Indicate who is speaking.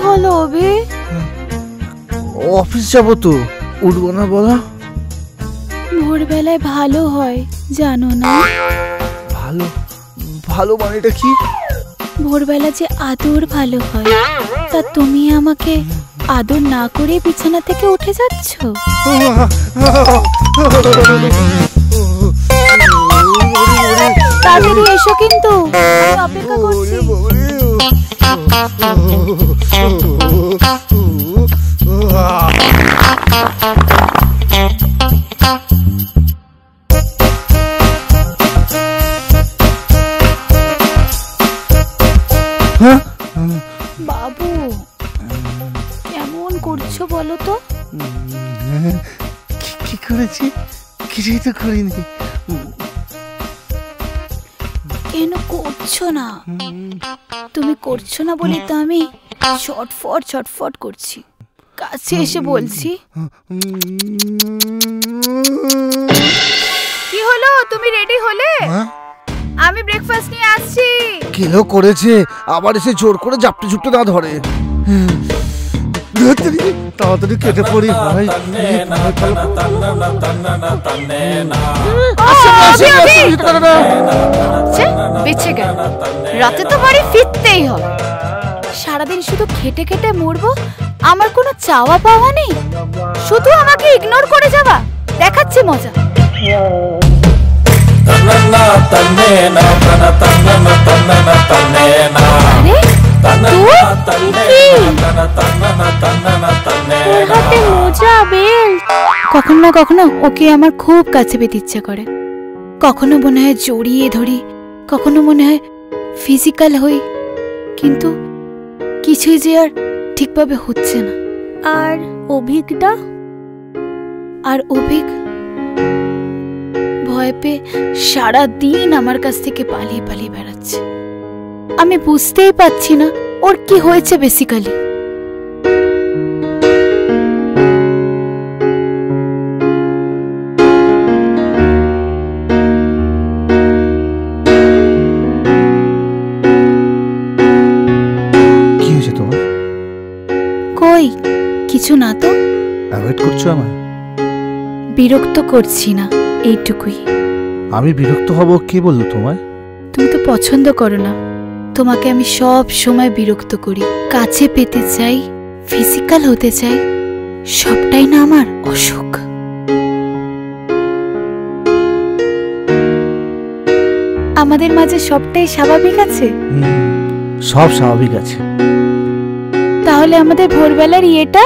Speaker 1: হলো অভি?
Speaker 2: অফিস যাবো তো, উঠবো না বলো?
Speaker 1: ভোরবেলায় ভালো হয় জানো না?
Speaker 2: ভালো? ভালো মানেটা কি?
Speaker 1: ভোরবেলা যে আদর ভালো হয়, তা তুমি আমাকে আদর না করে বিছানা থেকে উঠে যাচ্ছ? তাড়াতাড়ি এসো, কিন্তু আমি অপেক্ষা করছি। বাবু কেমন করছো বলো তো?
Speaker 2: কি করেছি? কিছুই তো করিনি।
Speaker 1: কেন করছো না? তুমি করছো না বলি তো আমি ছটফট করছি। কাছে এসে বলছি। কি হলো, তুমি রেডি হলে? আমি ব্রেকফাস্ট নিয়ে আসছি।
Speaker 2: কিলো করেছে, আবার এসে জোর করে জাপটে ঝুপটে না ধরে। তাড়াতাড়ি কেটে পড়ি ভাই।
Speaker 1: বেঁচে গেল, রাতে তো বাড়ি ফিরতেই হবে। সারাদিন শুধু খেটে খেটে মরবো, আমার কোনো চাওয়া পাওয়া নেই, শুধু আমাকে ইগনোর করে যাওয়া। দেখাচ্ছি মজা। কখনো না কখনো ওকে আমার খুব কাছে পেতে ইচ্ছে করে। কখনো মনে হয় জড়িয়ে ধরি, কখনো মনে হয় ফিজিক্যাল হই, কিন্তু কিছুই যে আর ঠিকভাবে হচ্ছে না। আর অভিক ভয় পেয়ে সারাদিন আমার কাছ থেকে পালিয়ে পালিয়ে বেড়াচ্ছে। আমি বুঝতেই পারছি না ওর কি হয়েছে বেসিক্যালি।
Speaker 2: কি হয়েছে তোমার?
Speaker 1: কই কিছু না তো।
Speaker 2: অ্যাভয়েড করছো আমায়?
Speaker 1: বিরক্ত করছি না, এইটুকুই।
Speaker 2: আমি বিরক্ত হব কে বললো তোমায়?
Speaker 1: তুমি তো পছন্দ করো না, তোমাকে আমি সব সময় বিরক্ত করি। কাছে পেতে চাই, ফিজিক্যাল হতে চাই, সবটাই না আমার অসুখ। আমাদের মাঝে সবটাই স্বাভাবিক আছে।
Speaker 2: সব স্বাভাবিক আছে।
Speaker 1: তাহলে আমাদের ভোরবেলার ইয়েটা